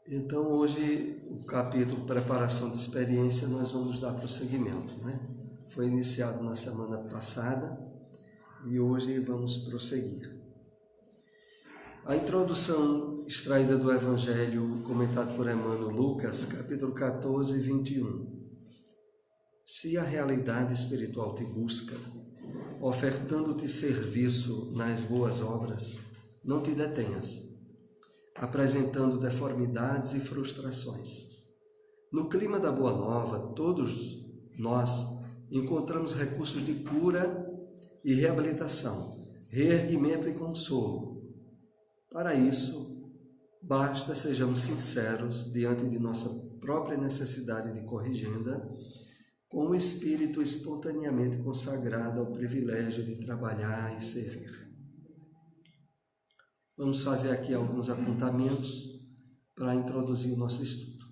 Então, hoje, o capítulo Preparação de Experiência, nós vamos dar prosseguimento, né? Foi iniciado na semana passada e hoje vamos prosseguir. A introdução extraída do Evangelho comentado por Emmanuel, Lucas, capítulo 14, 21. Se a realidade espiritual te busca, ofertando-te serviço nas boas obras, não te detenhas, apresentando deformidades e frustrações. No clima da Boa Nova, todos nós encontramos recursos de cura e reabilitação, reerguimento e consolo. Para isso, basta sejamos sinceros diante de nossa própria necessidade de corrigenda, com o espírito espontaneamente consagrado ao privilégio de trabalhar e servir. Vamos fazer aqui alguns apontamentos para introduzir o nosso estudo.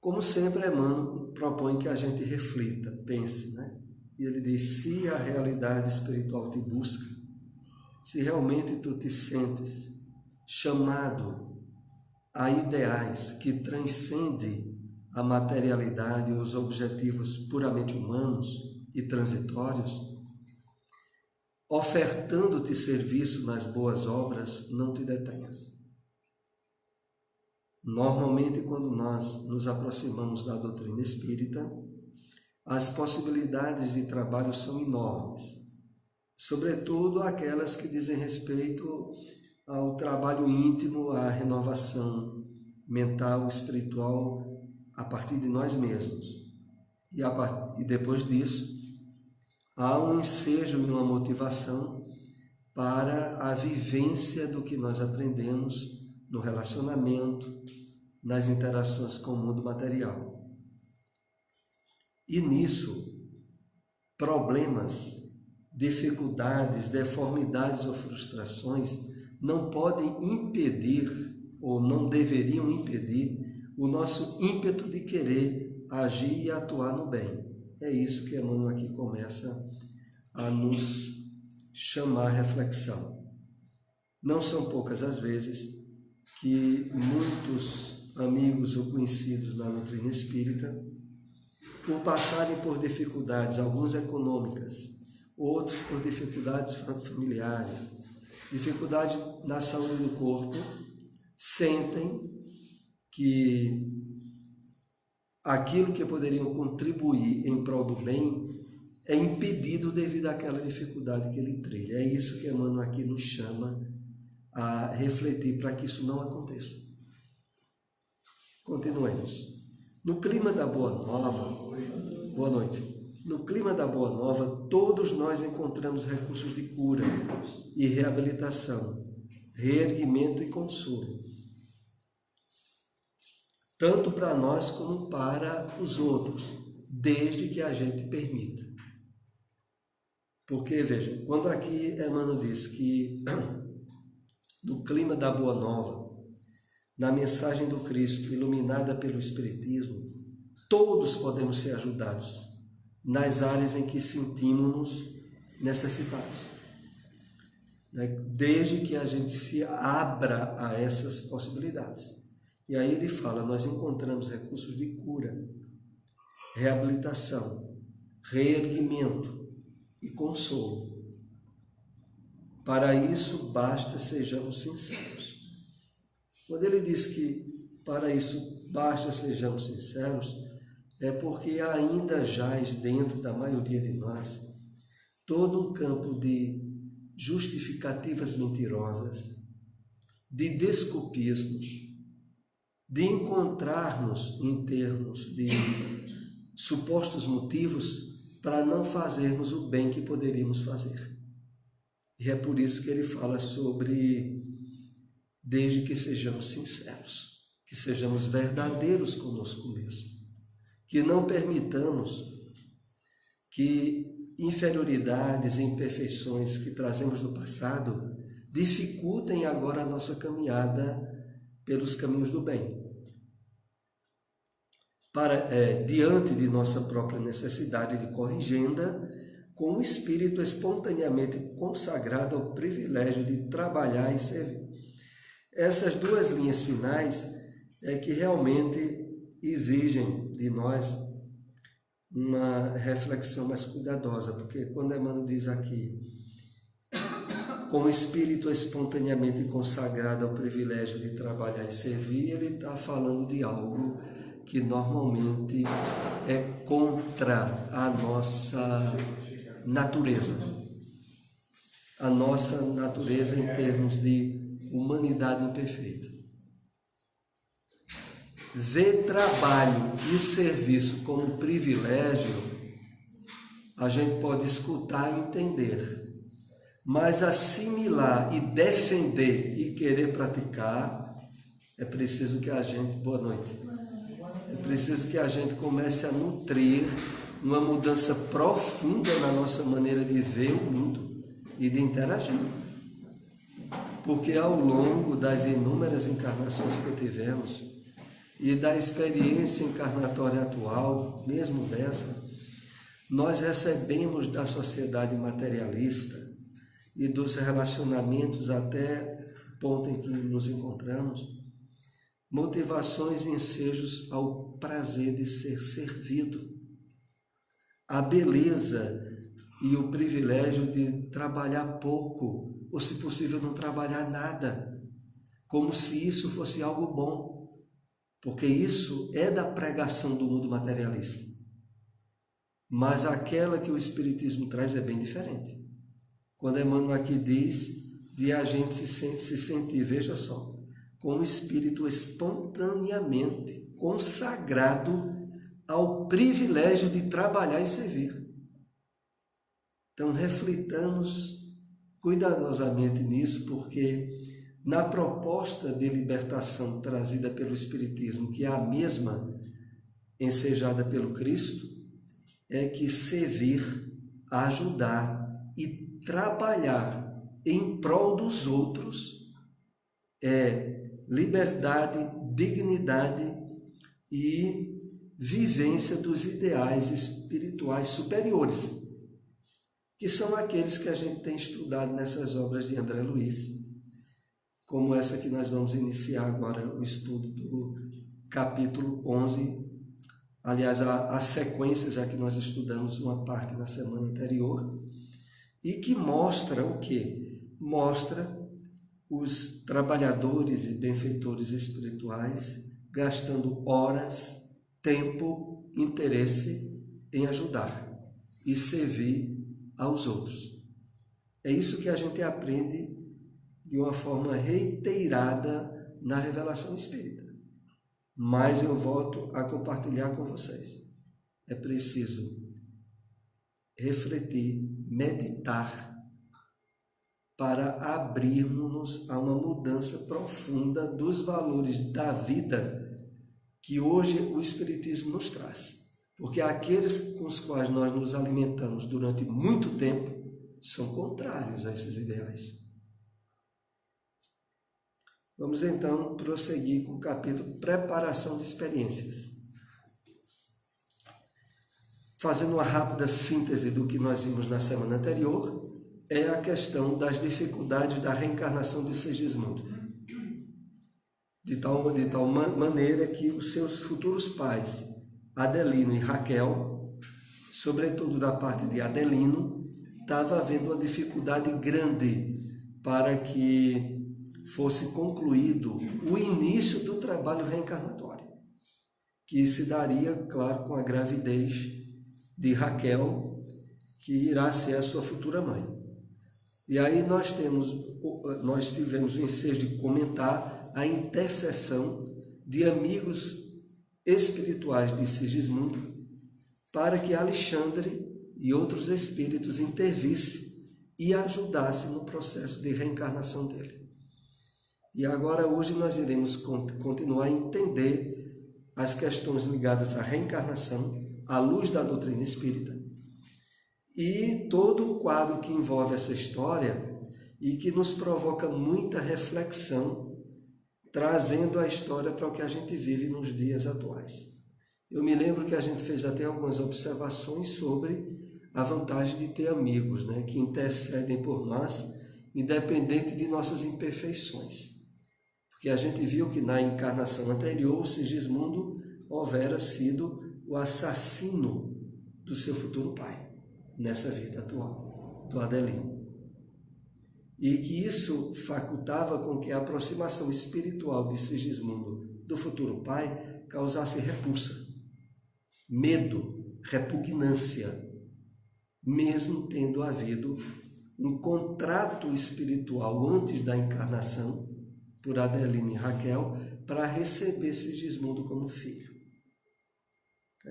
Como sempre, Emmanuel propõe que a gente reflita, pense, né? E ele diz, se a realidade espiritual te busca, se realmente tu te sentes chamado a ideais que transcendem a materialidade e os objetivos puramente humanos e transitórios, ofertando-te serviço nas boas obras, não te detenhas. Normalmente, quando nós nos aproximamos da doutrina espírita, as possibilidades de trabalho são enormes, sobretudo aquelas que dizem respeito ao trabalho íntimo, à renovação mental, espiritual, a partir de nós mesmos. E depois disso, há um ensejo e uma motivação para a vivência do que nós aprendemos no relacionamento, nas interações com o mundo material. E nisso, problemas, dificuldades, deformidades ou frustrações não podem impedir ou não deveriam impedir o nosso ímpeto de querer agir e atuar no bem. É isso que Emmanuel aqui começa a nos chamar à reflexão. Não são poucas as vezes que muitos amigos ou conhecidos na doutrina espírita, por passarem por dificuldades, algumas econômicas, outros por dificuldades familiares, dificuldade na saúde do corpo, sentem que aquilo que poderiam contribuir em prol do bem é impedido devido àquela dificuldade que ele trilha. É isso que Emmanuel aqui nos chama a refletir para que isso não aconteça. Continuemos. No clima da Boa Nova, boa noite. No clima da Boa Nova, todos nós encontramos recursos de cura e reabilitação, reerguimento e consolo, tanto para nós como para os outros, desde que a gente permita. Porque, vejam, quando aqui Emmanuel diz que no clima da Boa Nova, na mensagem do Cristo, iluminada pelo Espiritismo, todos podemos ser ajudados nas áreas em que sentimos-nos necessitados, desde que a gente se abra a essas possibilidades. E aí ele fala, nós encontramos recursos de cura, reabilitação, reerguimento e consolo. Para isso, basta sejamos sinceros. Quando ele diz que para isso basta sejamos sinceros, é porque ainda jaz dentro da maioria de nós todo um campo de justificativas mentirosas, de desculpismos, de encontrarmos em termos de supostos motivos para não fazermos o bem que poderíamos fazer. E é por isso que ele fala sobre desde que sejamos sinceros, que sejamos verdadeiros conosco mesmo, que não permitamos que inferioridades e imperfeições que trazemos do passado dificultem agora a nossa caminhada pelos caminhos do bem. Diante de nossa própria necessidade de corrigenda, com o espírito espontaneamente consagrado ao privilégio de trabalhar e servir. Essas duas linhas finais é que realmente exigem de nós uma reflexão mais cuidadosa, porque quando Emmanuel diz aqui, com o espírito espontaneamente consagrado ao privilégio de trabalhar e servir, ele está falando de algo que normalmente é contra a nossa natureza. A nossa natureza em termos de humanidade imperfeita. Ver trabalho e serviço como privilégio, a gente pode escutar e entender. Mas assimilar e defender e querer praticar, é preciso que a gente... Boa noite. É preciso que a gente comece a nutrir uma mudança profunda na nossa maneira de ver o mundo e de interagir. Porque ao longo das inúmeras encarnações que tivemos e da experiência encarnatória atual, mesmo dessa, nós recebemos da sociedade materialista e dos relacionamentos até o ponto em que nos encontramos, motivações e ensejos ao prazer de ser servido, a beleza e o privilégio de trabalhar pouco, ou se possível não trabalhar nada, como se isso fosse algo bom, porque isso é da pregação do mundo materialista. Mas aquela que o Espiritismo traz é bem diferente. Quando Emmanuel aqui diz de a gente se sentir, veja só, com o espírito espontaneamente consagrado ao privilégio de trabalhar e servir. Então, reflitamos cuidadosamente nisso, porque na proposta de libertação trazida pelo Espiritismo, que é a mesma ensejada pelo Cristo, é que servir, ajudar e trabalhar em prol dos outros é liberdade, dignidade e vivência dos ideais espirituais superiores, que são aqueles que a gente tem estudado nessas obras de André Luiz, como essa que nós vamos iniciar agora, o estudo do capítulo 11, aliás, a sequência, já que nós estudamos uma parte na semana anterior, e que mostra o quê? Mostra os trabalhadores e benfeitores espirituais gastando horas, tempo, interesse em ajudar e servir aos outros. É isso que a gente aprende de uma forma reiterada na revelação espírita. Mas eu volto a compartilhar com vocês. É preciso refletir, meditar, para abrirmos-nos a uma mudança profunda dos valores da vida que hoje o Espiritismo nos traz. Porque aqueles com os quais nós nos alimentamos durante muito tempo são contrários a esses ideais. Vamos então prosseguir com o capítulo Preparação de Experiências. Fazendo uma rápida síntese do que nós vimos na semana anterior, é a questão das dificuldades da reencarnação de Segismundo. De tal maneira que os seus futuros pais, Adelino e Raquel, sobretudo da parte de Adelino, estava havendo uma dificuldade grande para que fosse concluído o início do trabalho reencarnatório, que se daria, claro, com a gravidez de Raquel, que irá ser a sua futura mãe. E aí nós tivemos o ensejo de comentar a intercessão de amigos espirituais de Sigismundo para que Alexandre e outros espíritos intervissem e ajudassem no processo de reencarnação dele. E agora, hoje, nós iremos continuar a entender as questões ligadas à reencarnação, à luz da doutrina espírita, e todo o quadro que envolve essa história e que nos provoca muita reflexão, trazendo a história para o que a gente vive nos dias atuais. Eu me lembro que a gente fez até algumas observações sobre a vantagem de ter amigos, né, que intercedem por nós, independente de nossas imperfeições. Porque a gente viu que na encarnação anterior o Sigismundo houvera sido o assassino do seu futuro pai, nessa vida atual, do Adelino. E que isso facultava com que a aproximação espiritual de Sigismundo do futuro pai causasse repulsa, medo, repugnância, mesmo tendo havido um contrato espiritual antes da encarnação por Adelino e Raquel para receber Sigismundo como filho.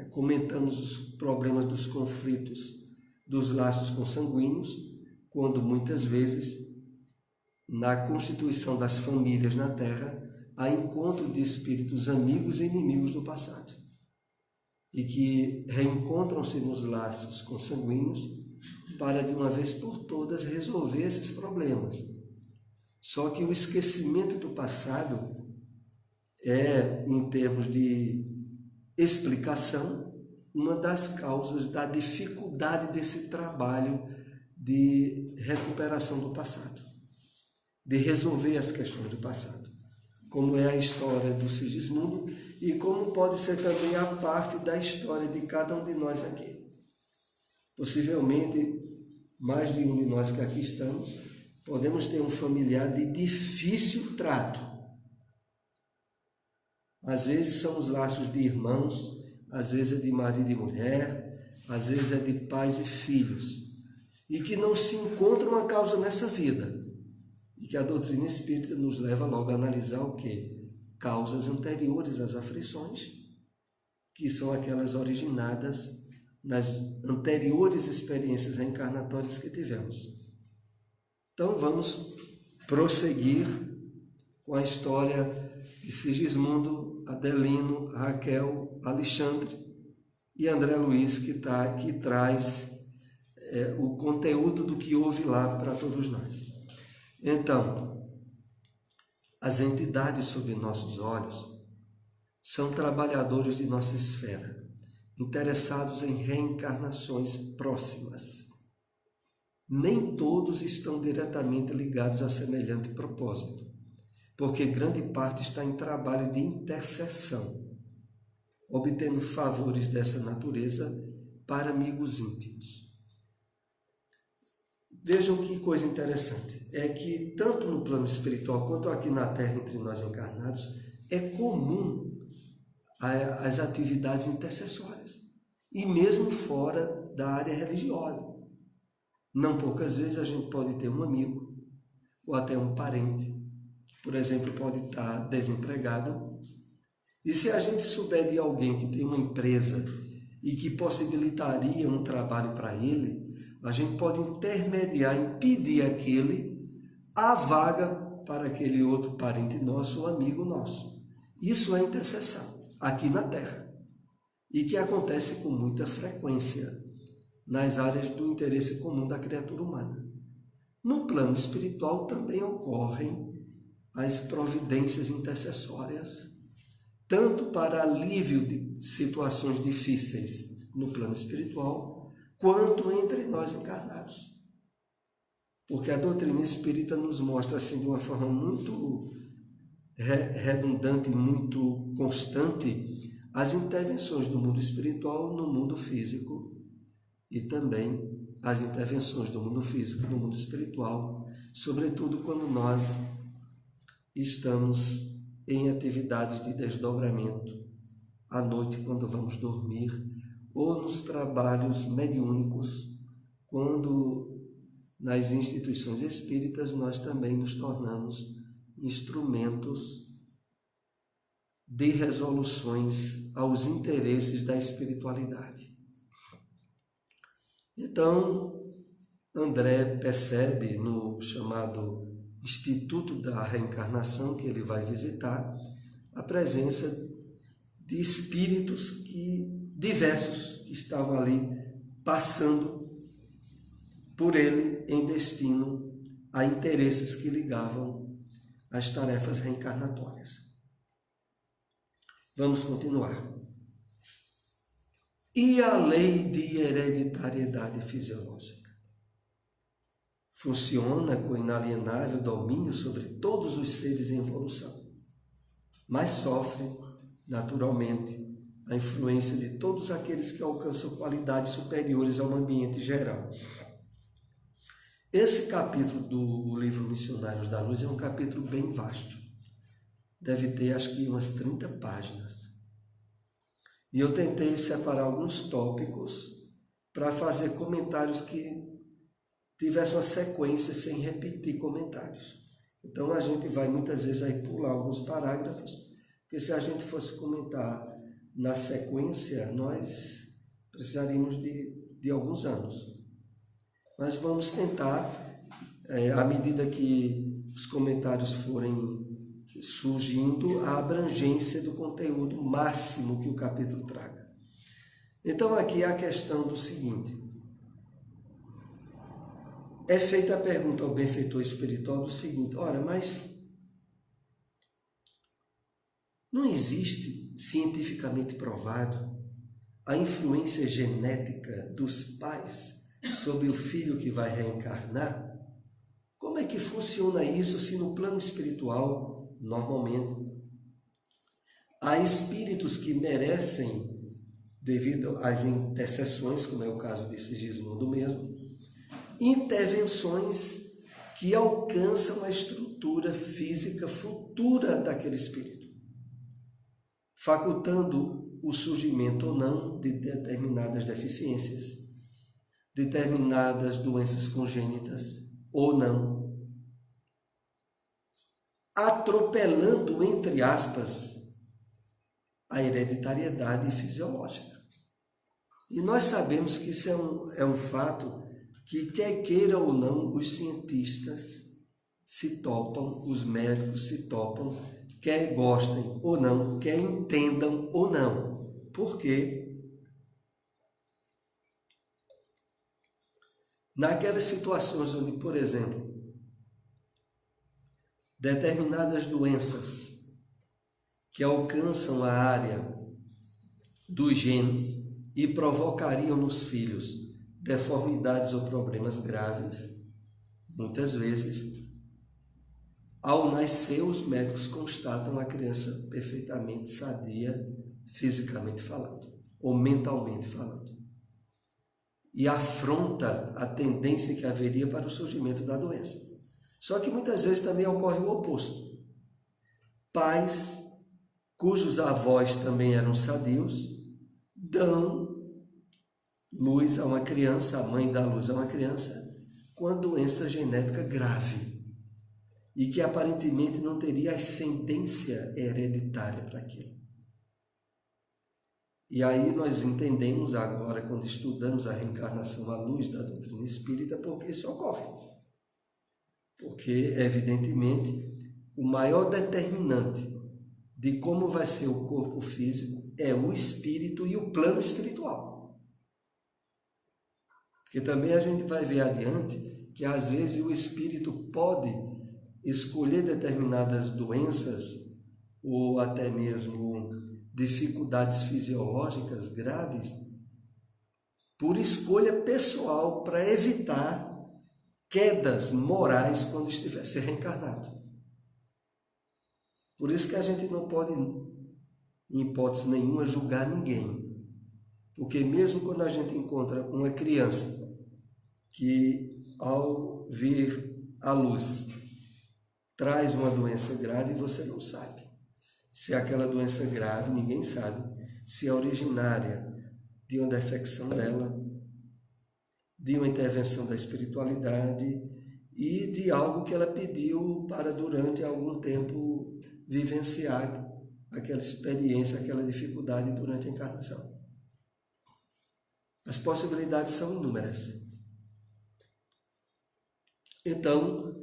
Comentamos os problemas dos conflitos dos laços consanguíneos, quando muitas vezes na constituição das famílias na Terra há encontro de espíritos amigos e inimigos do passado e que reencontram-se nos laços consanguíneos para de uma vez por todas resolver esses problemas. Só que o esquecimento do passado é, em termos de explicação, uma das causas da dificuldade desse trabalho de recuperação do passado, de resolver as questões do passado, como é a história do Sigismundo e como pode ser também a parte da história de cada um de nós aqui. Possivelmente, mais de um de nós que aqui estamos, podemos ter um familiar de difícil trato. Às vezes são os laços de irmãos, às vezes é de marido e mulher, às vezes é de pais e filhos, e que não se encontram a causa nessa vida. E que a doutrina espírita nos leva logo a analisar o quê? Causas anteriores às aflições, que são aquelas originadas nas anteriores experiências reencarnatórias que tivemos. Então vamos prosseguir com a história de Sigismundo, Adelino, Raquel, Alexandre e André Luiz, que traz o conteúdo do que houve lá para todos nós. Então, as entidades sob nossos olhos são trabalhadores de nossa esfera, interessados em reencarnações próximas. Nem todos estão diretamente ligados a semelhante propósito, porque grande parte está em trabalho de intercessão, obtendo favores dessa natureza para amigos íntimos. Vejam que coisa interessante, é que tanto no plano espiritual quanto aqui na Terra entre nós encarnados, é comum as atividades intercessórias, e mesmo fora da área religiosa. Não poucas vezes a gente pode ter um amigo, ou até um parente, que, por exemplo, pode estar desempregado, e se a gente souber de alguém que tem uma empresa e que possibilitaria um trabalho para ele, a gente pode intermediar, impedir a vaga para aquele outro parente nosso ou amigo nosso. Isso é intercessão, aqui na Terra, e que acontece com muita frequência nas áreas do interesse comum da criatura humana. No plano espiritual também ocorrem as providências intercessórias, tanto para alívio de situações difíceis no plano espiritual, quanto entre nós encarnados. Porque a doutrina espírita nos mostra assim de uma forma muito redundante, muito constante, as intervenções do mundo espiritual no mundo físico e também as intervenções do mundo físico no mundo espiritual, sobretudo quando nós estamos em atividades de desdobramento, à noite quando vamos dormir, ou nos trabalhos mediúnicos, quando nas instituições espíritas nós também nos tornamos instrumentos de resoluções aos interesses da espiritualidade. Então, André percebe no chamado Instituto da Reencarnação que ele vai visitar a presença de espíritos diversos que estavam ali passando por ele em destino a interesses que ligavam às tarefas reencarnatórias. Vamos continuar. E a lei de hereditariedade fisiológica funciona com inalienável domínio sobre todos os seres em evolução. mas sofre, naturalmente, a influência de todos aqueles que alcançam qualidades superiores ao ambiente geral. Esse capítulo do livro Missionários da Luz é um capítulo bem vasto. Deve ter, acho que, umas 30 páginas. E eu tentei separar alguns tópicos para fazer comentários que tivessem uma sequência sem repetir comentários. Então, a gente vai muitas vezes aí pular alguns parágrafos, porque se a gente fosse comentar na sequência, nós precisaríamos de alguns anos. Mas vamos tentar, à medida que os comentários forem surgindo, a abrangência do conteúdo máximo que o capítulo traga. Então, aqui é a questão do seguinte. É feita a pergunta ao benfeitor espiritual do seguinte: ora, mas não existe cientificamente provado a influência genética dos pais sobre o filho que vai reencarnar? Como é que funciona isso se no plano espiritual, normalmente, há espíritos que merecem, devido às intercessões, como é o caso de Sigismundo mesmo, intervenções que alcançam a estrutura física futura daquele espírito, facultando o surgimento ou não de determinadas deficiências, determinadas doenças congênitas ou não, atropelando, entre aspas, a hereditariedade fisiológica. E nós sabemos que isso é um fato que, quer queira ou não, os cientistas se topam, os médicos se topam, quer gostem ou não, quer entendam ou não. Por quê? Naquelas situações onde, por exemplo, determinadas doenças que alcançam a área dos genes e provocariam nos filhos deformidades ou problemas graves, muitas vezes, ao nascer, os médicos constatam a criança perfeitamente sadia, fisicamente falando, ou mentalmente falando, e afronta a tendência que haveria para o surgimento da doença. Só que muitas vezes também ocorre o oposto. Pais cujos avós também eram sadios dão luz a uma criança, a mãe dá luz a uma criança com a doença genética grave e que aparentemente não teria ascendência hereditária para aquilo. E aí nós entendemos agora, quando estudamos a reencarnação à luz da doutrina espírita, por que isso ocorre. Porque, evidentemente, o maior determinante de como vai ser o corpo físico é o espírito e o plano espiritual. Porque também a gente vai ver adiante que às vezes o espírito pode escolher determinadas doenças ou até mesmo dificuldades fisiológicas graves por escolha pessoal para evitar quedas morais quando estivesse reencarnado. Por isso que a gente não pode, em hipótese nenhuma, julgar ninguém. Porque mesmo quando a gente encontra uma criança que, ao vir à luz, traz uma doença grave, você não sabe se aquela doença grave, ninguém sabe, se é originária de uma defecção dela, de uma intervenção da espiritualidade e de algo que ela pediu para durante algum tempo vivenciar aquela experiência, aquela dificuldade durante a encarnação. As possibilidades são inúmeras. Então,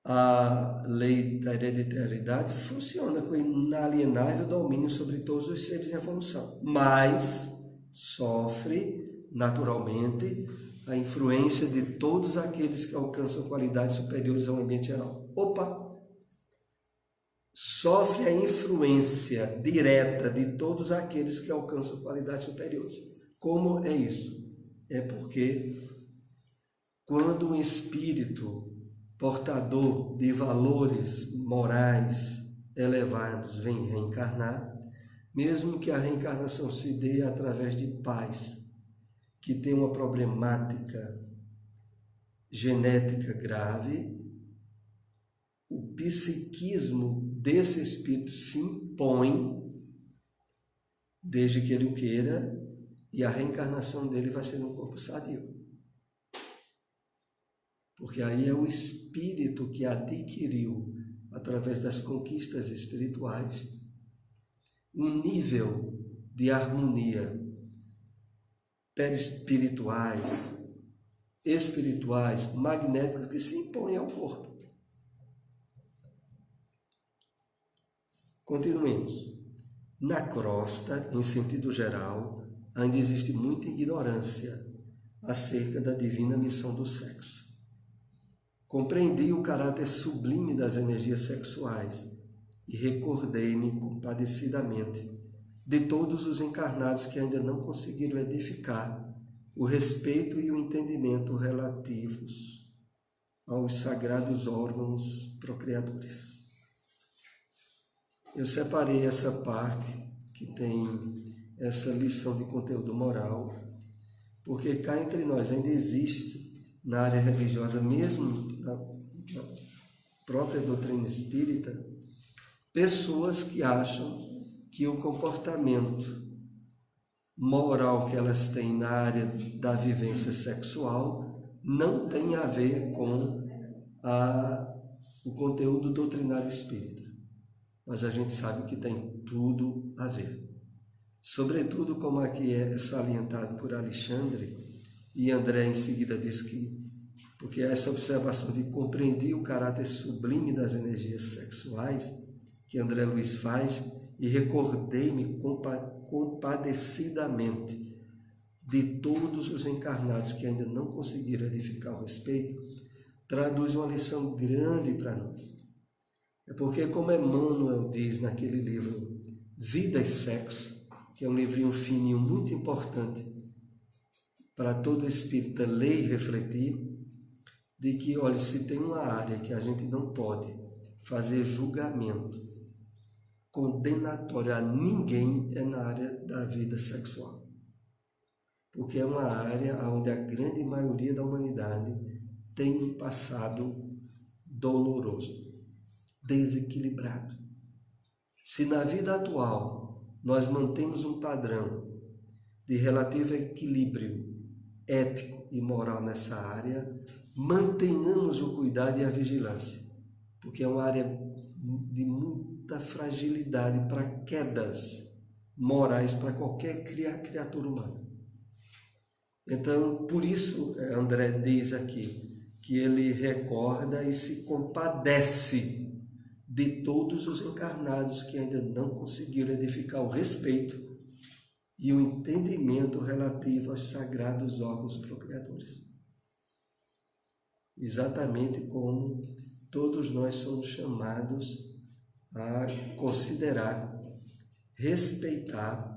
a lei da hereditariedade funciona com inalienável domínio sobre todos os seres em evolução, mas sofre naturalmente a influência de todos aqueles que alcançam qualidades superiores ao ambiente geral. Sofre a influência direta de todos aqueles que alcançam qualidades superiores. Como é isso? É porque quando um espírito portador de valores morais, elevados vêm reencarnar, mesmo que a reencarnação se dê através de pais que têm uma problemática genética grave, o psiquismo desse espírito se impõe, desde que ele o queira, e a reencarnação dele vai ser num corpo sadio. Porque aí é o espírito que adquiriu, através das conquistas espirituais, um nível de harmonia perispirituais, espirituais, magnéticos, que se impõem ao corpo. Continuemos. Na crosta, em sentido geral, ainda existe muita ignorância acerca da divina missão do sexo. Compreendi o caráter sublime das energias sexuais e recordei-me compadecidamente de todos os encarnados que ainda não conseguiram edificar o respeito e o entendimento relativos aos sagrados órgãos procriadores. Eu separei essa parte que tem essa lição de conteúdo moral, porque cá entre nós ainda existe, na área religiosa, mesmo na própria doutrina espírita, pessoas que acham que o comportamento moral que elas têm na área da vivência sexual não tem a ver com o conteúdo doutrinário espírita. Mas a gente sabe que tem tudo a ver. Sobretudo, como aqui é salientado por Alexandre, e André em seguida diz que, porque essa observação de compreender o caráter sublime das energias sexuais, que André Luiz faz, e recordei-me compadecidamente de todos os encarnados que ainda não conseguiram edificar o respeito, traduz uma lição grande para nós. É porque, como Emmanuel diz naquele livro Vida e Sexo, que é um livrinho fininho muito importante para todo espírita ler e refletir, de que, olha, se tem uma área que a gente não pode fazer julgamento condenatório a ninguém, é na área da vida sexual. Porque é uma área onde a grande maioria da humanidade tem um passado doloroso, desequilibrado. Se na vida atual nós mantemos um padrão de relativo equilíbrio ético e moral nessa área, mantenhamos o cuidado e a vigilância, porque é uma área de muita fragilidade para quedas morais para qualquer criatura humana. Então, por isso, André diz aqui que ele recorda e se compadece de todos os encarnados que ainda não conseguiram edificar o respeito e o entendimento relativo aos sagrados órgãos procriadores. Exatamente como todos nós somos chamados a considerar, respeitar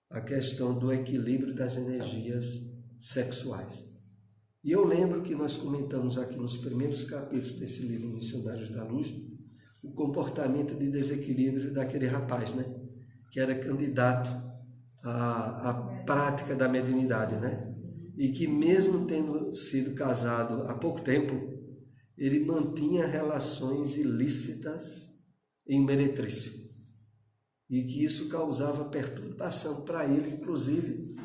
a questão do equilíbrio das energias sexuais. E eu lembro que nós comentamos aqui nos primeiros capítulos desse livro Missionários da Luz, o comportamento de desequilíbrio daquele rapaz, né? Que era candidato à prática da mediunidade, né? E que mesmo tendo sido casado há pouco tempo, ele mantinha relações ilícitas em meretrício. E que isso causava perturbação para ele, inclusive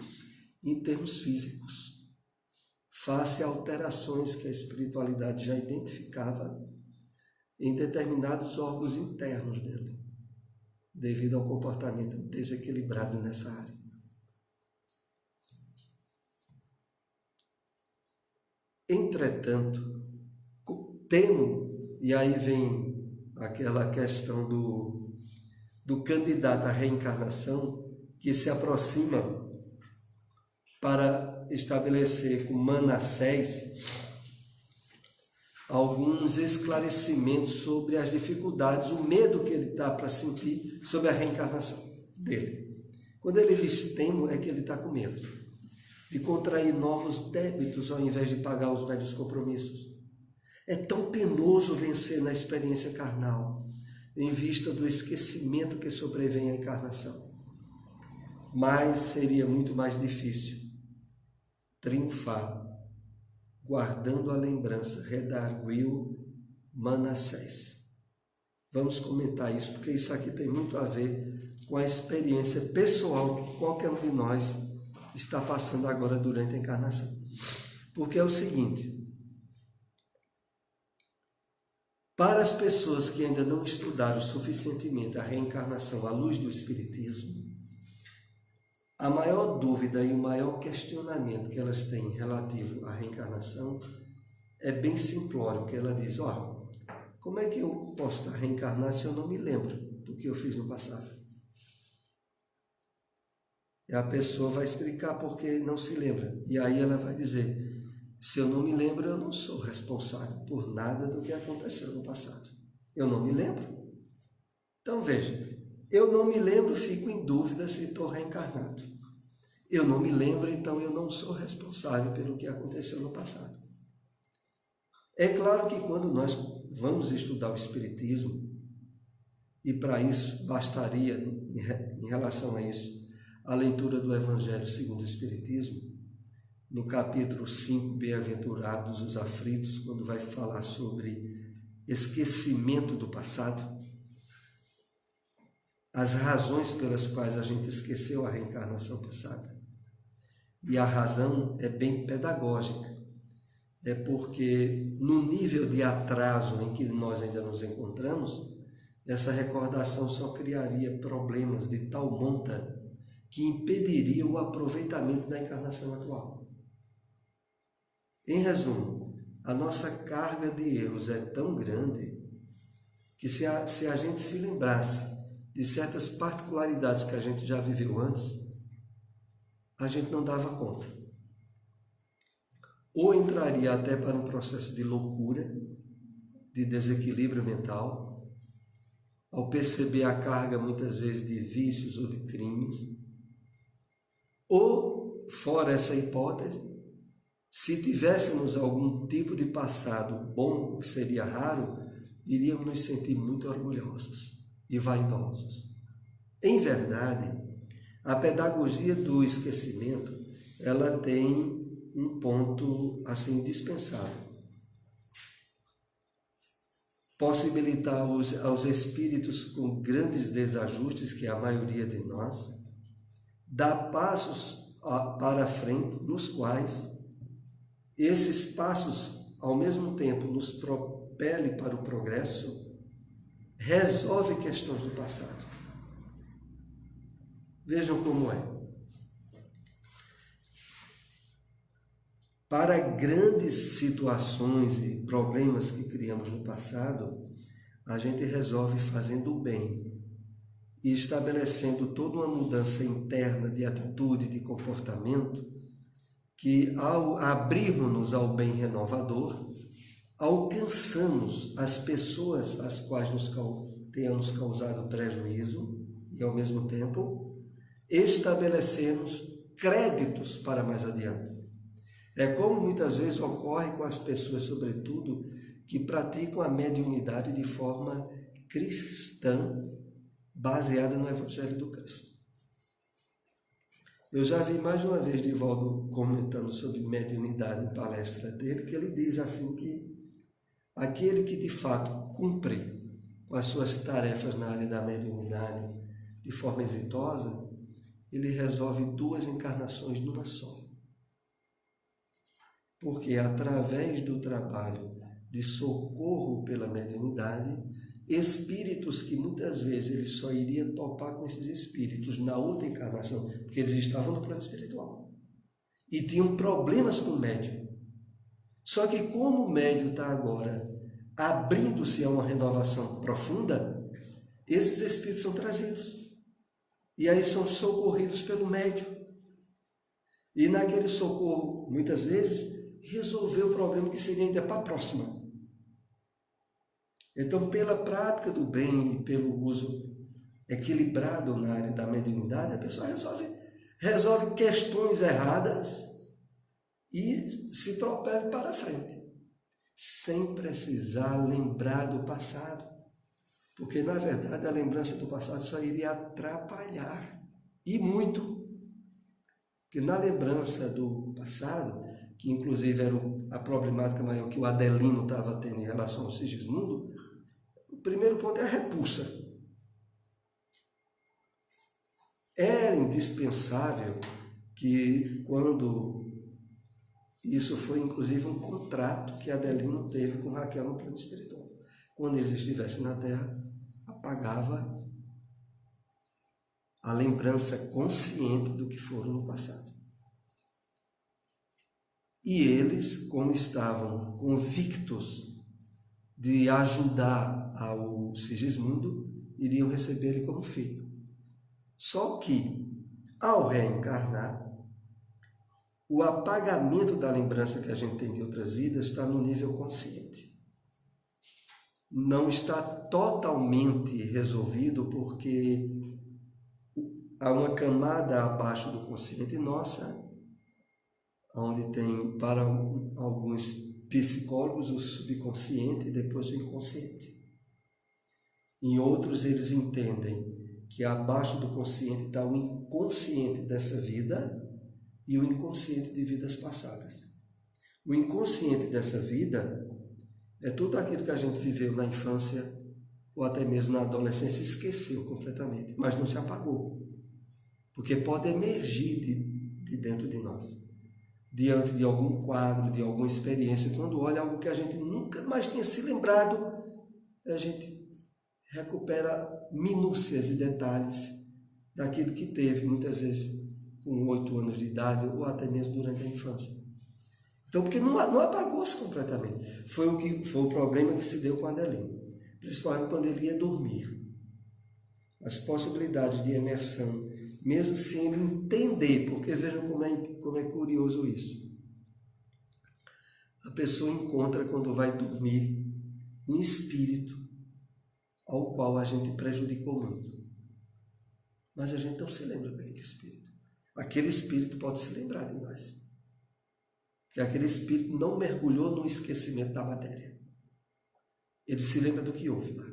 em termos físicos, face a alterações que a espiritualidade já identificava em determinados órgãos internos dele, devido ao comportamento desequilibrado nessa área. Entretanto, temo, e aí vem aquela questão do candidato à reencarnação que se aproxima para estabelecer com Manassés alguns esclarecimentos sobre as dificuldades, o medo que ele está para sentir sobre a reencarnação dele. Quando ele diz temo, é que ele está com medo de contrair novos débitos ao invés de pagar os velhos compromissos. É tão penoso vencer na experiência carnal, em vista do esquecimento que sobrevém à encarnação. Mas seria muito mais difícil triunfar, guardando a lembrança, redarguiu Manassés. Vamos comentar isso, porque isso aqui tem muito a ver com a experiência pessoal que qualquer um de nós está passando agora durante a encarnação. Porque é o seguinte, para as pessoas que ainda não estudaram suficientemente a reencarnação à luz do Espiritismo, a maior dúvida e o maior questionamento que elas têm relativo à reencarnação é bem simplório, que ela diz, como é que eu posso estar reencarnado se eu não me lembro do que eu fiz no passado? E a pessoa vai explicar porque não se lembra. E aí ela vai dizer, se eu não me lembro, eu não sou responsável por nada do que aconteceu no passado. Eu não me lembro. Então veja, eu não me lembro, fico em dúvida se estou reencarnado. Eu não me lembro, então eu não sou responsável pelo que aconteceu no passado. É claro que quando nós vamos estudar o Espiritismo, e para isso bastaria, em relação a isso, a leitura do Evangelho segundo o Espiritismo, no capítulo 5, Bem-aventurados os aflitos, quando vai falar sobre esquecimento do passado, as razões pelas quais a gente esqueceu a reencarnação passada. E a razão é bem pedagógica. É porque no nível de atraso em que nós ainda nos encontramos, essa recordação só criaria problemas de tal monta que impediria o aproveitamento da encarnação atual. Em resumo, a nossa carga de erros é tão grande que se a gente se lembrasse de certas particularidades que a gente já viveu antes, a gente não dava conta. Ou entraria até para um processo de loucura, de desequilíbrio mental, ao perceber a carga muitas vezes de vícios ou de crimes, ou, fora essa hipótese, se tivéssemos algum tipo de passado bom, o que seria raro, iríamos nos sentir muito orgulhosos e vaidosos. Em verdade, a pedagogia do esquecimento, ela tem um ponto assim indispensável. Possibilitar aos espíritos com grandes desajustes, que é a maioria de nós, dar passos para frente, nos quais esses passos, ao mesmo tempo, nos propele para o progresso, resolve questões do passado. Vejam como é. Para grandes situações e problemas que criamos no passado, a gente resolve fazendo o bem e estabelecendo toda uma mudança interna de atitude, de comportamento, que ao abrirmos-nos ao bem renovador, alcançamos as pessoas às quais tenhamos causado prejuízo e, ao mesmo tempo, estabelecemos créditos para mais adiante. É como muitas vezes ocorre com as pessoas, sobretudo, que praticam a mediunidade de forma cristã, baseada no Evangelho do Cristo. Eu já vi mais de uma vez Divaldo comentando sobre mediunidade em palestra dele, que ele diz assim que aquele que de fato cumpre com as suas tarefas na área da mediunidade de forma exitosa, ele resolve 2 encarnações numa só. Porque através do trabalho de socorro pela mediunidade, espíritos que muitas vezes ele só iria topar com esses espíritos na outra encarnação, porque eles estavam no plano espiritual e tinham problemas com o médium. Só que como o médium está agora abrindo-se a uma renovação profunda, esses espíritos são trazidos e aí são socorridos pelo médium. E naquele socorro, muitas vezes, resolveu o problema que seria ainda para a próxima. Então, pela prática do bem e pelo uso equilibrado na área da mediunidade, a pessoa resolve questões erradas e se propele para frente, sem precisar lembrar do passado. Porque, na verdade, a lembrança do passado só iria atrapalhar, e muito. Porque na lembrança do passado, que inclusive era a problemática maior que o Adelino estava tendo em relação ao Sigismundo, o primeiro ponto é a repulsa. Era indispensável que, quando isso foi inclusive um contrato que Adelino teve com Raquel no plano espiritual, quando eles estivessem na Terra, apagava a lembrança consciente do que foram no passado. E eles, como estavam convictos de ajudar ao Sigismundo, iriam receber ele como filho. Só que, ao reencarnar, o apagamento da lembrança que a gente tem de outras vidas está no nível consciente. Não está totalmente resolvido porque há uma camada abaixo do consciente nossa, onde tem, para alguns psicólogos, o subconsciente e depois o inconsciente. Em outros, eles entendem que abaixo do consciente está o inconsciente dessa vida e o inconsciente de vidas passadas. O inconsciente dessa vida é tudo aquilo que a gente viveu na infância ou até mesmo na adolescência e esqueceu completamente, mas não se apagou, porque pode emergir de dentro de nós, diante de algum quadro, de alguma experiência. Quando olha algo que a gente nunca mais tinha se lembrado, a gente recupera minúcias e detalhes daquilo que teve, muitas vezes com 8 anos de idade ou até mesmo durante a infância. Então, porque não apagou-se completamente. Foi o problema que se deu com Adelino, principalmente quando ele ia dormir. As possibilidades de imersão, mesmo sem ele entender, porque vejam como é curioso isso. A pessoa encontra, quando vai dormir, um espírito ao qual a gente prejudicou muito. Mas a gente não se lembra daquele espírito. Aquele espírito pode se lembrar de nós. Porque aquele espírito não mergulhou no esquecimento da matéria. Ele se lembra do que houve lá.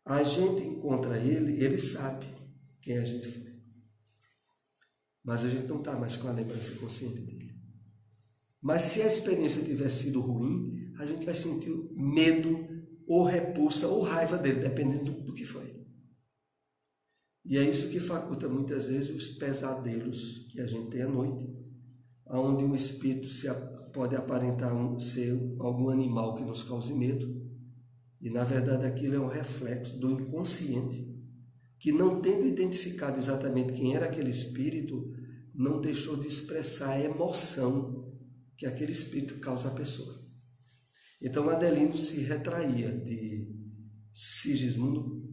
A gente encontra ele sabe quem a gente foi. Mas a gente não está mais com a lembrança consciente dele. Mas se a experiência tivesse sido ruim, a gente vai sentir medo, ou repulsa, ou raiva dele, dependendo do que foi. E é isso que faculta muitas vezes os pesadelos que a gente tem à noite, onde o espírito pode aparentar ser algum animal que nos cause medo, e na verdade aquilo é um reflexo do inconsciente, que, não tendo identificado exatamente quem era aquele espírito, não deixou de expressar a emoção que aquele espírito causa à pessoa. Então Adelino se retraía de Sigismundo,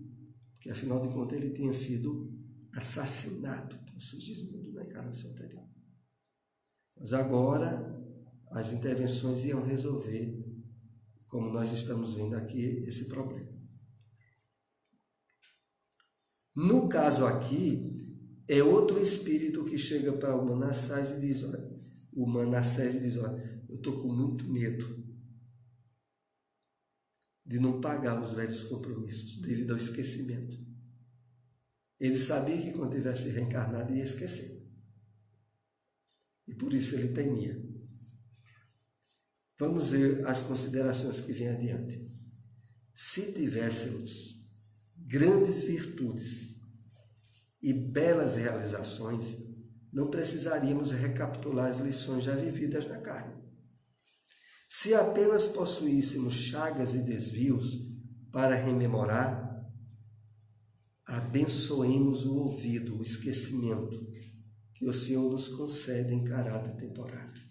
porque afinal de contas ele tinha sido assassinado por Sigismundo na encarnação anterior. Mas agora as intervenções iam resolver, como nós estamos vendo aqui, esse problema. No caso aqui, é outro espírito que chega para o Manassés e diz, olha, eu estou com muito medo de não pagar os velhos compromissos devido ao esquecimento. Ele sabia que quando tivesse reencarnado ia esquecer. E por isso ele temia. Vamos ver as considerações que vêm adiante. Se tivéssemos grandes virtudes e belas realizações, não precisaríamos recapitular as lições já vividas na carne. Se apenas possuíssemos chagas e desvios para rememorar, abençoemos o ouvido, o esquecimento, que o Senhor nos concede em caráter temporário.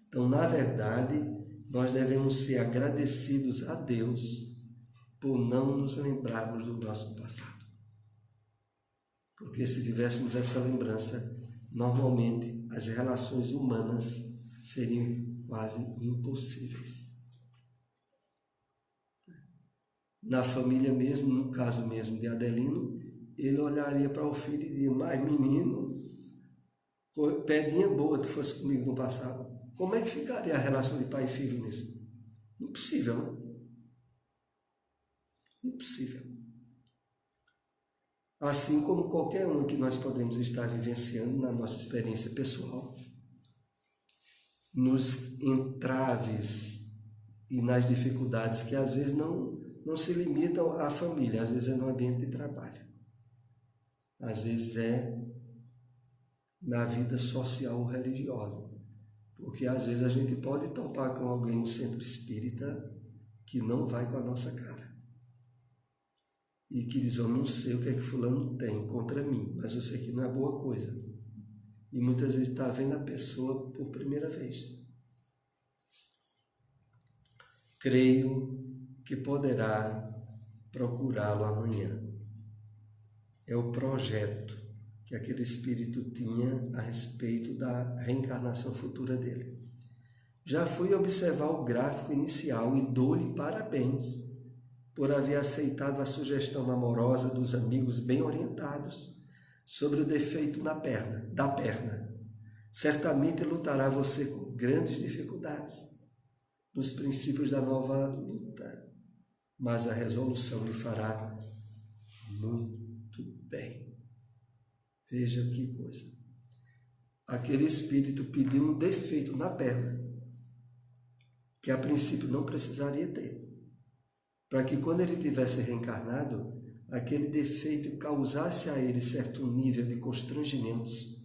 Então, na verdade, nós devemos ser agradecidos a Deus por não nos lembrarmos do nosso passado. Porque se tivéssemos essa lembrança, normalmente as relações humanas seriam quase impossíveis. Na família mesmo, no caso mesmo de Adelino, ele olharia para o filho e diria, mas menino, pedinha boa tu fosse comigo no passado. Como é que ficaria a relação de pai e filho nisso? Impossível, né? Impossível. Assim como qualquer um que nós podemos estar vivenciando na nossa experiência pessoal, nos entraves e nas dificuldades que às vezes não se limitam à família, às vezes é no ambiente de trabalho, às vezes é na vida social ou religiosa, porque às vezes a gente pode topar com alguém no centro espírita que não vai com a nossa cara e que diz: eu não sei o que é que fulano tem contra mim, mas eu sei que não é boa coisa. E muitas vezes está vendo a pessoa por primeira vez. Creio que poderá procurá-lo amanhã. É o projeto que aquele espírito tinha a respeito da reencarnação futura dele. Já fui observar o gráfico inicial e dou-lhe parabéns por haver aceitado a sugestão amorosa dos amigos bem orientados sobre o defeito da perna. Certamente lutará você com grandes dificuldades nos princípios da nova luta, mas a resolução lhe fará muito bem. Veja que coisa. Aquele espírito pediu um defeito na perna, que a princípio não precisaria ter, para que quando ele tivesse reencarnado, aquele defeito causasse a ele certo nível de constrangimentos.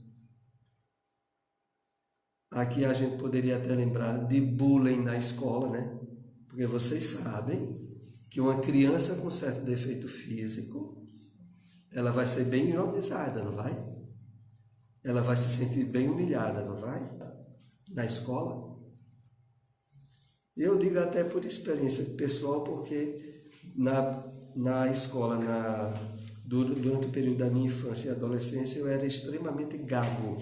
Aqui a gente poderia até lembrar de bullying na escola, né? Porque vocês sabem que uma criança com certo defeito físico, ela vai ser bem ironizada, não vai? Ela vai se sentir bem humilhada, não vai? Na escola. Eu digo até por experiência pessoal, porque na escola, durante o período da minha infância e adolescência, eu era extremamente gago.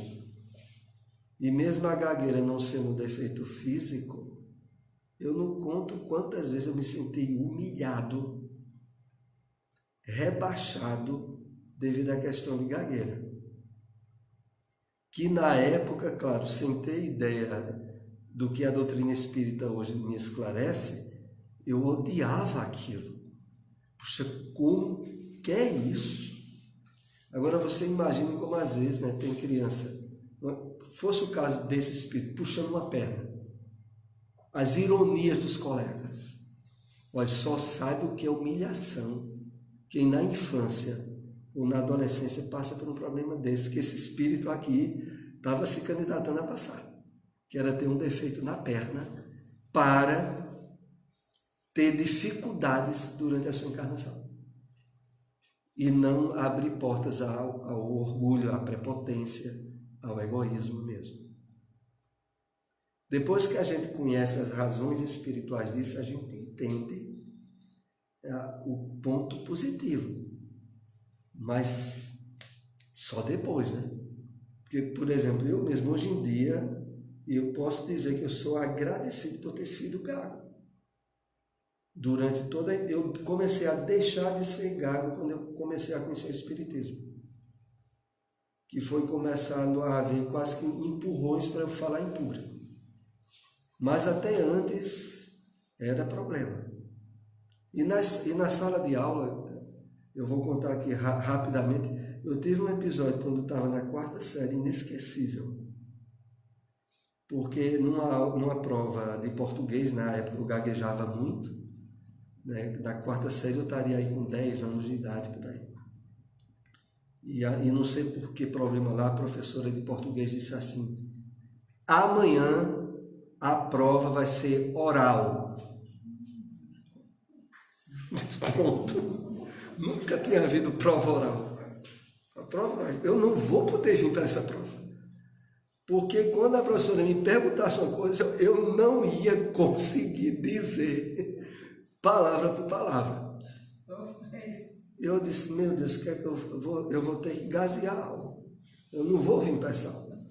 E mesmo a gagueira não sendo um defeito físico, eu não conto quantas vezes eu me senti humilhado, rebaixado, devido à questão de gagueira. Que na época, claro, sem ter ideia do que a doutrina espírita hoje me esclarece, eu odiava aquilo. Puxa, como que é isso? Agora você imagina como às vezes, né, tem criança, fosse o caso desse espírito puxando uma perna, as ironias dos colegas. Mas só sabe o que é humilhação quem na infância ou na adolescência passa por um problema desse, que esse espírito aqui estava se candidatando a passar, que era ter um defeito na perna para ter dificuldades durante a sua encarnação e não abrir portas ao orgulho, à prepotência, ao egoísmo mesmo. Depois que a gente conhece as razões espirituais disso, a gente entende o ponto positivo, mas só depois, né? Porque, por exemplo, eu mesmo hoje em dia, eu posso dizer que eu sou agradecido por ter sido gago. Eu comecei a deixar de ser gago quando eu comecei a conhecer o Espiritismo, que foi começando a haver quase que empurrões para eu falar em público. Mas até antes era problema. E na sala de aula, eu vou contar aqui rapidamente, eu tive um episódio quando estava na 4ª série, inesquecível. Porque numa prova de português, na época eu gaguejava muito, né? Da 4ª série eu estaria aí com 10 anos de idade por aí. E não sei por que problema lá, a professora de português disse assim: amanhã a prova vai ser oral. Pronto. Nunca tinha havido prova oral. Eu não vou poder vir para essa prova. Porque quando a professora me perguntasse uma coisa, eu não ia conseguir dizer palavra por palavra. Eu disse: meu Deus, o que é que eu vou ter que gasear a aula. Eu não vou vir para essa aula.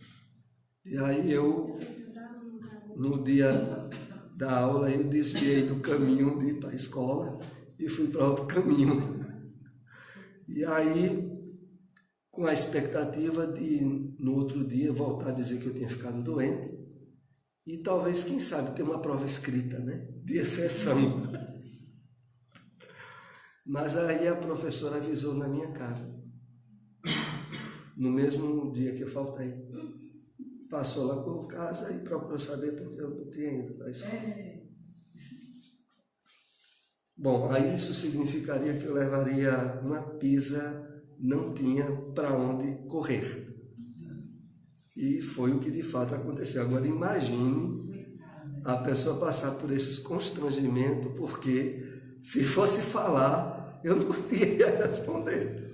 E aí no dia da aula, eu desviei do caminho de ir para a escola e fui para outro caminho. E aí, com a expectativa de, no outro dia, voltar a dizer que eu tinha ficado doente e talvez, quem sabe, ter uma prova escrita, né, de exceção. Mas aí a professora avisou na minha casa, no mesmo dia que eu faltei. Passou lá por casa e procurou saber porque eu não tinha ido para a escola. Bom, aí isso significaria que eu levaria uma pisa, não tinha para onde correr. E foi o que de fato aconteceu. Agora imagine a pessoa passar por esses constrangimentos, porque se fosse falar, eu não conseguiria responder.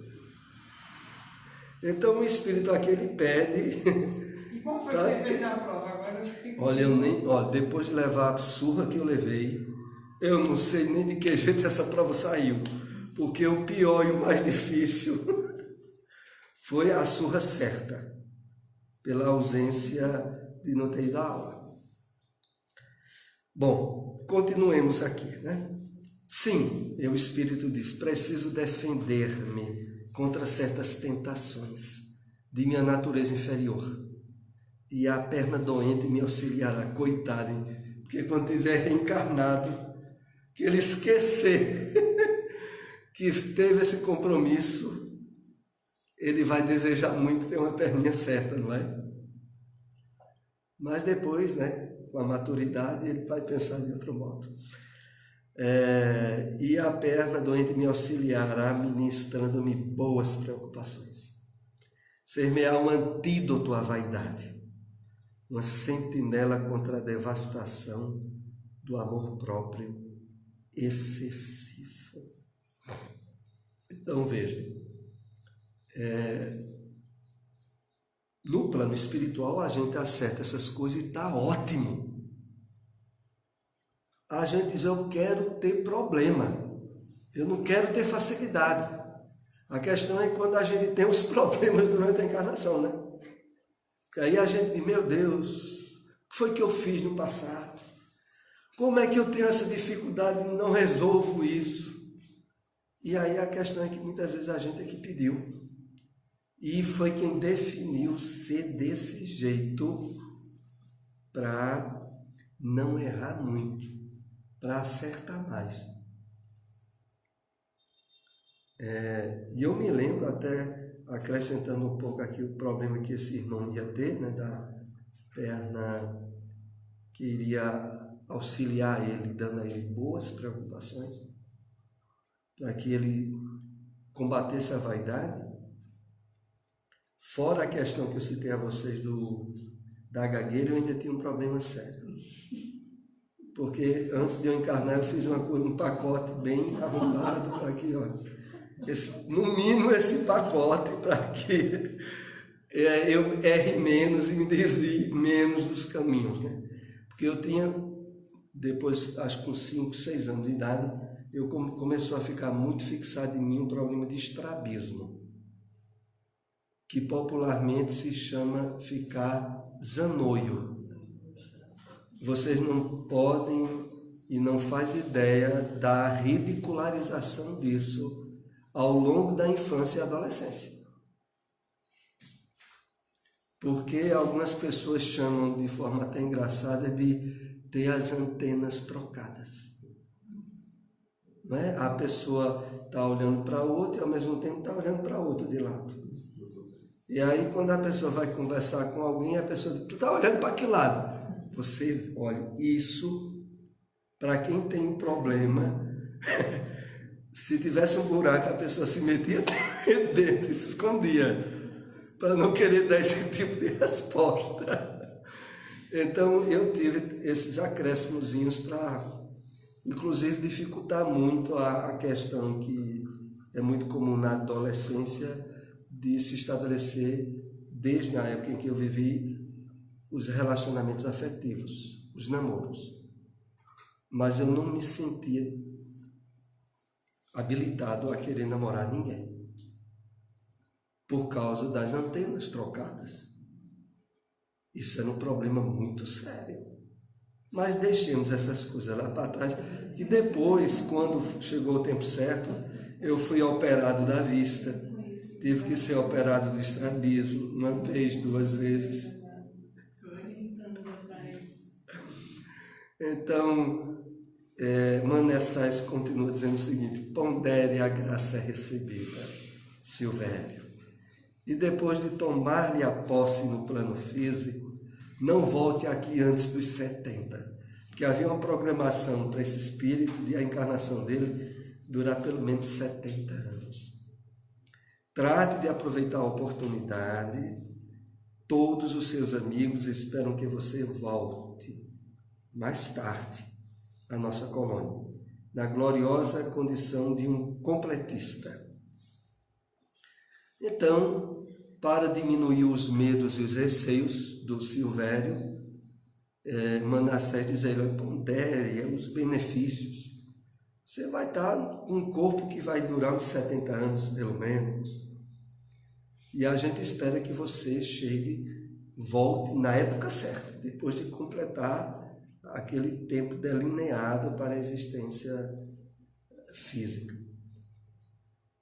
Então o Espírito aqui ele pede. E como foi que você fez a prova? Agora eu fiquei... Olha, depois de levar a surra que eu levei, eu não sei nem de que jeito essa prova saiu, porque o pior e o mais difícil foi a surra certa, pela ausência de não ter ido à aula. Bom, continuemos aqui, né? Sim, o Espírito diz, preciso defender-me contra certas tentações de minha natureza inferior. E a perna doente me auxiliará, coitado, hein? Porque quando tiver reencarnado, que ele esquecer que teve esse compromisso, ele vai desejar muito ter uma perninha certa, não é? Mas depois, né, com a maturidade, ele vai pensar de outro modo. E a perna doente me auxiliará, ministrando-me boas preocupações. Ser-me-á um antídoto à vaidade, uma sentinela contra a devastação do amor próprio excessivo. Então veja, no plano espiritual a gente acerta essas coisas e está ótimo. A gente diz, eu quero ter problema, eu não quero ter facilidade. A questão é quando a gente tem os problemas durante a encarnação, né? Porque aí a gente diz, meu Deus, o que foi que eu fiz no passado? Como é que eu tenho essa dificuldade e não resolvo isso? E aí a questão é que muitas vezes a gente é que pediu. E foi quem definiu ser desse jeito para não errar muito, para acertar mais. E eu me lembro, até acrescentando um pouco aqui o problema que esse irmão ia ter, né, da perna que iria auxiliar ele, dando a ele boas preocupações, para que ele combatesse a vaidade. Fora a questão que eu citei a vocês da gagueira, eu ainda tinha um problema sério. Porque antes de eu encarnar, eu fiz um pacote bem arrumado para que, olha, no mínimo esse pacote para que eu erre menos e me desvie menos dos caminhos, né? Porque eu tinha, depois, acho que com 5, 6 anos de idade, começou a ficar muito fixado em mim um problema de estrabismo, que popularmente se chama ficar zanoio. Vocês não podem e não fazem ideia da ridicularização disso ao longo da infância e adolescência. Porque algumas pessoas chamam de forma até engraçada de ter as antenas trocadas. Não é? A pessoa está olhando para outro e ao mesmo tempo está olhando para outro de lado. E aí quando a pessoa vai conversar com alguém, a pessoa diz, tu está olhando para que lado? Você, olha, isso, para quem tem um problema, se tivesse um buraco, a pessoa se metia dentro e se escondia, para não querer dar esse tipo de resposta. Então, eu tive esses acréscimozinhos para, inclusive, dificultar muito a questão que é muito comum na adolescência, de se estabelecer, desde a época em que eu vivi, os relacionamentos afetivos, os namoros. Mas eu não me sentia habilitado a querer namorar ninguém, por causa das antenas trocadas. Isso era um problema muito sério. Mas deixemos essas coisas lá para trás, e depois, quando chegou o tempo certo, eu fui operado da vista, tive que ser operado do estrabismo, 1 vez, 2 vezes. Então, Manassés continua dizendo o seguinte: pondere a graça recebida, Silvério, e depois de tomar-lhe a posse no plano físico, não volte aqui antes dos 70, porque havia uma programação para esse espírito de a encarnação dele durar pelo menos 70 anos. Trate de aproveitar a oportunidade. Todos os seus amigos esperam que você volte mais tarde à nossa colônia, na gloriosa condição de um completista. Então, para diminuir os medos e os receios do Silvério, Manassés diz a ele: pondere os benefícios. Você vai estar com um corpo que vai durar uns 70 anos, pelo menos. E a gente espera que você volte na época certa, depois de completar aquele tempo delineado para a existência física.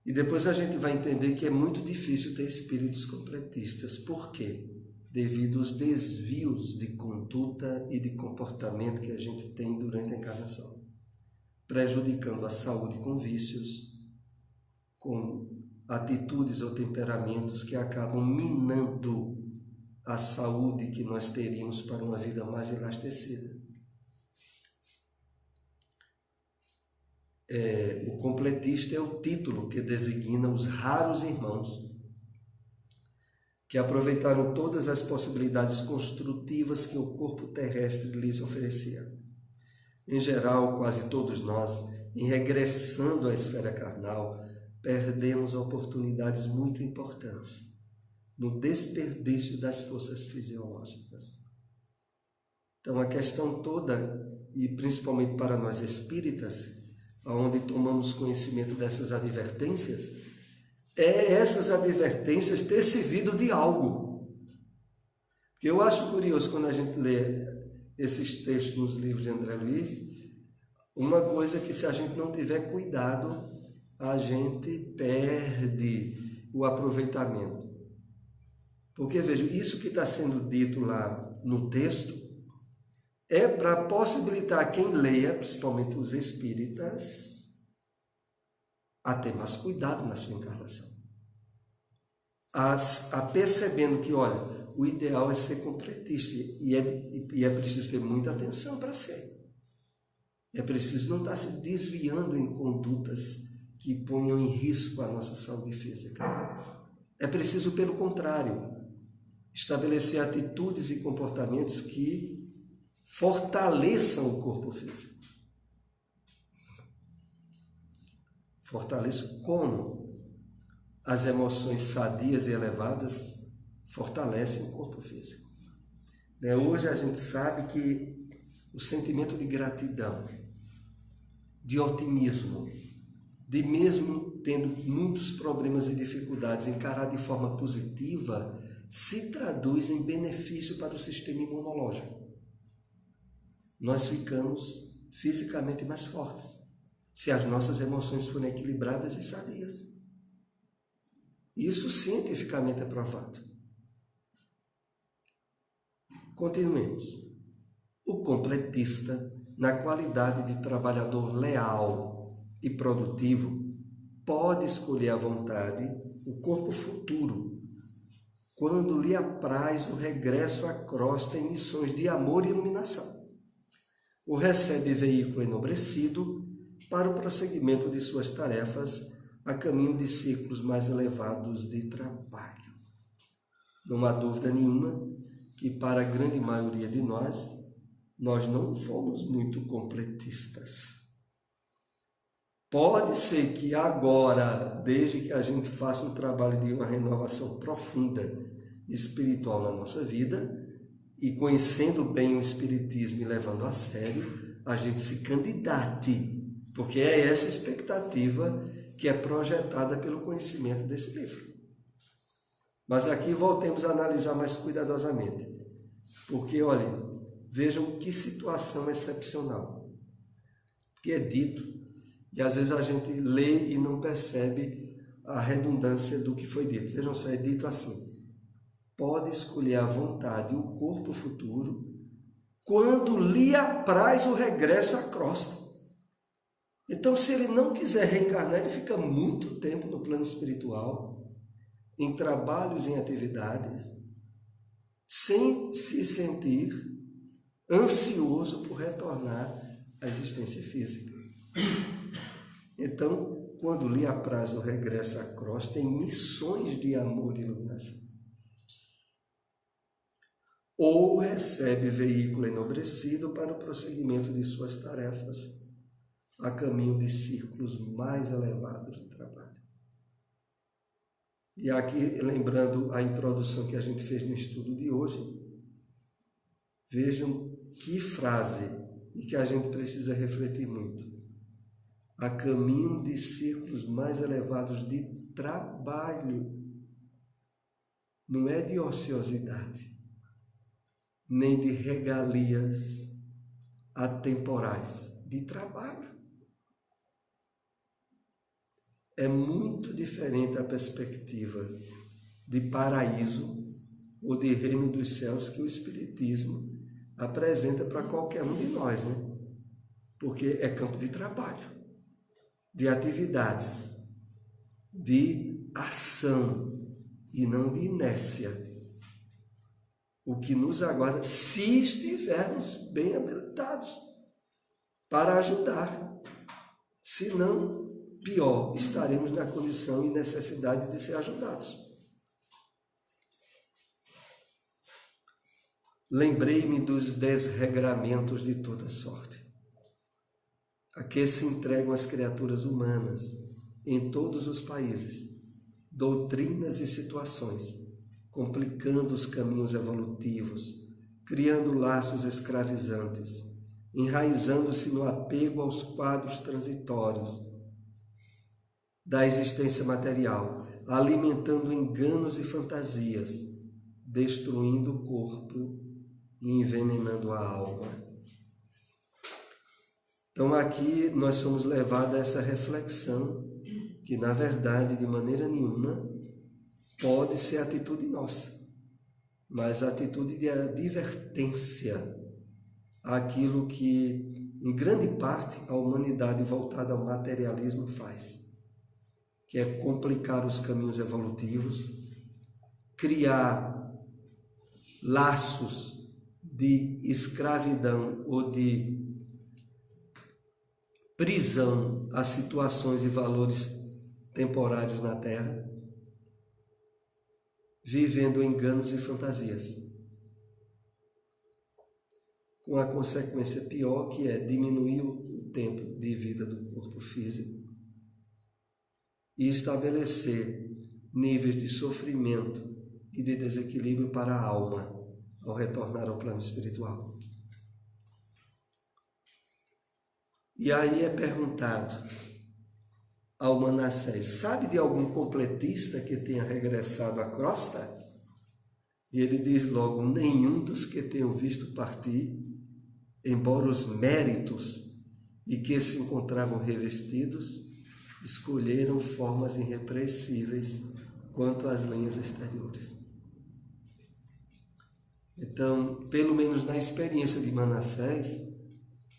E depois a gente vai entender que é muito difícil ter espíritos completistas. Por quê? Devido aos desvios de conduta e de comportamento que a gente tem durante a encarnação, prejudicando a saúde com vícios, com atitudes ou temperamentos que acabam minando a saúde que nós teríamos para uma vida mais elastecida. O completista é o título que designa os raros irmãos que aproveitaram todas as possibilidades construtivas que o corpo terrestre lhes oferecia. Em geral, quase todos nós, em regressando à esfera carnal, perdemos oportunidades muito importantes no desperdício das forças fisiológicas. Então, a questão toda, e principalmente para nós espíritas, onde tomamos conhecimento dessas advertências, essas advertências ter servido de algo. Porque eu acho curioso quando a gente lê esses textos nos livros de André Luiz, uma coisa que, se a gente não tiver cuidado, a gente perde o aproveitamento. Porque, veja, isso que está sendo dito lá no texto é para possibilitar quem leia, principalmente os espíritas, a ter mais cuidado na sua encarnação. A percebendo que, olha, o ideal é ser completista e é preciso ter muita atenção para ser. É preciso não estar se desviando em condutas que ponham em risco a nossa saúde física. É preciso, pelo contrário, estabelecer atitudes e comportamentos que fortaleçam o corpo físico. Fortaleçam como? As emoções sadias e elevadas fortalecem o corpo físico. Hoje a gente sabe que o sentimento de gratidão, de otimismo, de mesmo tendo muitos problemas e dificuldades, encarar de forma positiva, se traduz em benefício para o sistema imunológico. Nós ficamos fisicamente mais fortes, se as nossas emoções forem equilibradas e sadias. Isso cientificamente é provado. Continuemos. O completista, na qualidade de trabalhador leal e produtivo, pode escolher à vontade o corpo futuro, quando lhe apraz o regresso à crosta em missões de amor e iluminação. O recebe veículo enobrecido para o prosseguimento de suas tarefas a caminho de ciclos mais elevados de trabalho. Não há dúvida nenhuma que, para a grande maioria de nós não fomos muito completistas. Pode ser que agora, desde que a gente faça um trabalho de uma renovação profunda espiritual na nossa vida, e conhecendo bem o Espiritismo e levando a sério, a gente se candidate, porque é essa expectativa que é projetada pelo conhecimento desse livro. Mas aqui voltemos a analisar mais cuidadosamente, porque, olhem, vejam que situação excepcional, que é dito, e às vezes a gente lê e não percebe a redundância do que foi dito. Vejam só, é dito assim: pode escolher à vontade o corpo futuro quando lhe apraz o regresso à crosta. Então, se ele não quiser reencarnar, ele fica muito tempo no plano espiritual, em trabalhos, em atividades, sem se sentir ansioso por retornar à existência física. Então, quando lhe apraz o regresso à crosta, tem missões de amor e iluminação. Ou recebe veículo enobrecido para o prosseguimento de suas tarefas, a caminho de círculos mais elevados de trabalho. E aqui, lembrando a introdução que a gente fez no estudo de hoje, vejam que frase e que a gente precisa refletir muito. A caminho de círculos mais elevados de trabalho. Não é de ociosidade, nem de regalias atemporais, de trabalho. É muito diferente a perspectiva de paraíso ou de reino dos céus que o Espiritismo apresenta para qualquer um de nós, né? Porque é campo de trabalho, de atividades, de ação e não de inércia. O que nos aguarda se estivermos bem habilitados para ajudar. Se não, pior, estaremos na condição e necessidade de ser ajudados. Lembrei-me dos desregramentos de toda sorte, a que se entregam as criaturas humanas em todos os países, doutrinas e situações, complicando os caminhos evolutivos, criando laços escravizantes, enraizando-se no apego aos quadros transitórios da existência material, alimentando enganos e fantasias, destruindo o corpo e envenenando a alma. Então aqui nós somos levados a essa reflexão que, na verdade, de maneira nenhuma, pode ser atitude nossa, mas atitude de advertência àquilo que, em grande parte, a humanidade voltada ao materialismo faz, que é complicar os caminhos evolutivos, criar laços de escravidão ou de prisão a situações e valores temporários na Terra, vivendo enganos e fantasias, com a consequência pior, que é diminuir o tempo de vida do corpo físico e estabelecer níveis de sofrimento e de desequilíbrio para a alma ao retornar ao plano espiritual. E aí é perguntado ao Manassés: sabe de algum completista que tenha regressado à crosta? E ele diz logo: nenhum dos que tenho visto partir, embora os méritos e que se encontravam revestidos, escolheram formas irrepreensíveis quanto às linhas exteriores. Então, pelo menos na experiência de Manassés,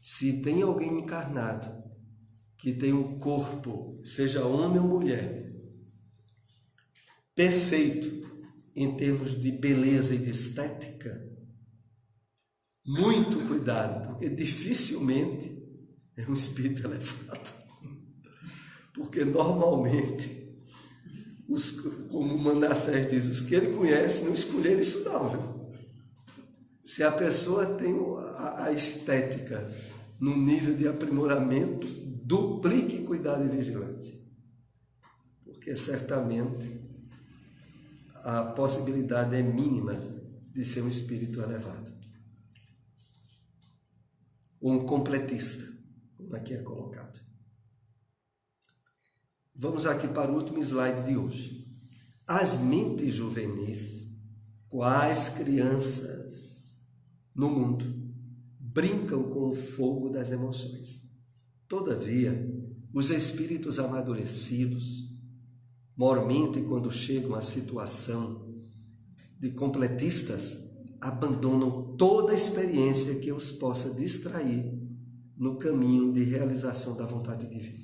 se tem alguém encarnado que tem um corpo, seja homem ou mulher, perfeito em termos de beleza e de estética, muito cuidado, porque dificilmente é um espírito elevado. Porque normalmente, como Manassés diz, os que ele conhece não escolheram isso não, viu? Se a pessoa tem a estética no nível de aprimoramento, duplique cuidado e vigilância. Porque certamente a possibilidade é mínima de ser um espírito elevado. Ou um completista, como aqui é colocado. Vamos aqui para o último slide de hoje. As mentes juvenis, quais crianças no mundo, brincam com o fogo das emoções. Todavia, os espíritos amadurecidos, mormente quando chegam à situação de completistas, abandonam toda experiência que os possa distrair no caminho de realização da vontade divina.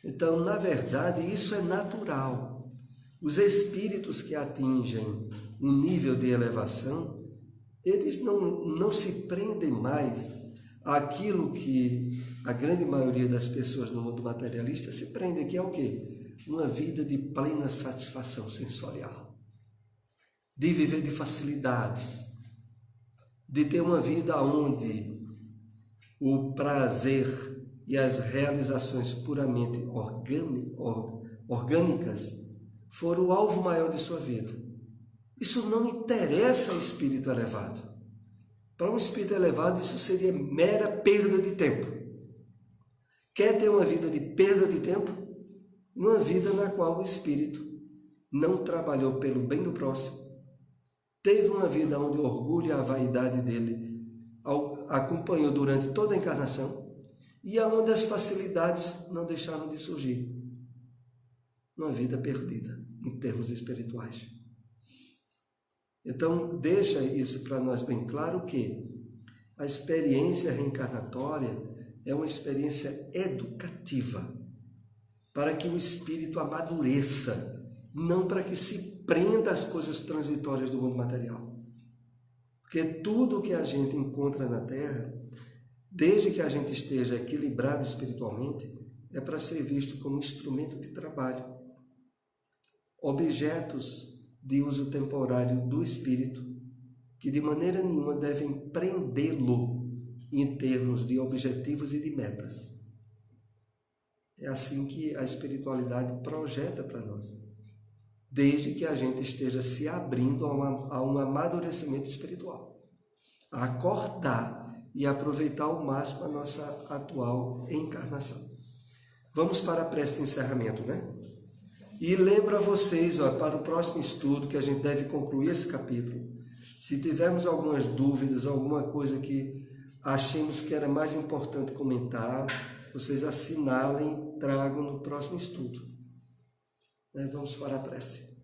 Então, na verdade, isso é natural. Os espíritos que atingem um nível de elevação, eles não se prendem mais àquilo que a grande maioria das pessoas no mundo materialista se prende, que é o quê? Uma vida de plena satisfação sensorial, de viver de facilidades, de ter uma vida onde o prazer e as realizações puramente orgânicas foram o alvo maior de sua vida. Isso não interessa ao espírito elevado. Para um espírito elevado, isso seria mera perda de tempo. Quer ter uma vida de perda de tempo? Uma vida na qual o espírito não trabalhou pelo bem do próximo, teve uma vida onde o orgulho e a vaidade dele acompanhou durante toda a encarnação, e aonde as facilidades não deixaram de surgir. Uma vida perdida em termos espirituais. Então, deixa isso para nós bem claro que a experiência reencarnatória é uma experiência educativa, para que o espírito amadureça, não para que se prenda às coisas transitórias do mundo material. Porque tudo que a gente encontra na Terra, desde que a gente esteja equilibrado espiritualmente, é para ser visto como instrumento de trabalho, objetos de uso temporário do espírito, que de maneira nenhuma devem prendê-lo em termos de objetivos e de metas. É assim que a espiritualidade projeta para nós, desde que a gente esteja se abrindo a um amadurecimento espiritual, a acordar e aproveitar ao máximo a nossa atual encarnação. Vamos para a prece de encerramento, né? E lembro a vocês, para o próximo estudo, que a gente deve concluir esse capítulo. Se tivermos algumas dúvidas, alguma coisa que achemos que era mais importante comentar, vocês assinalem, tragam no próximo estudo. Vamos para a prece.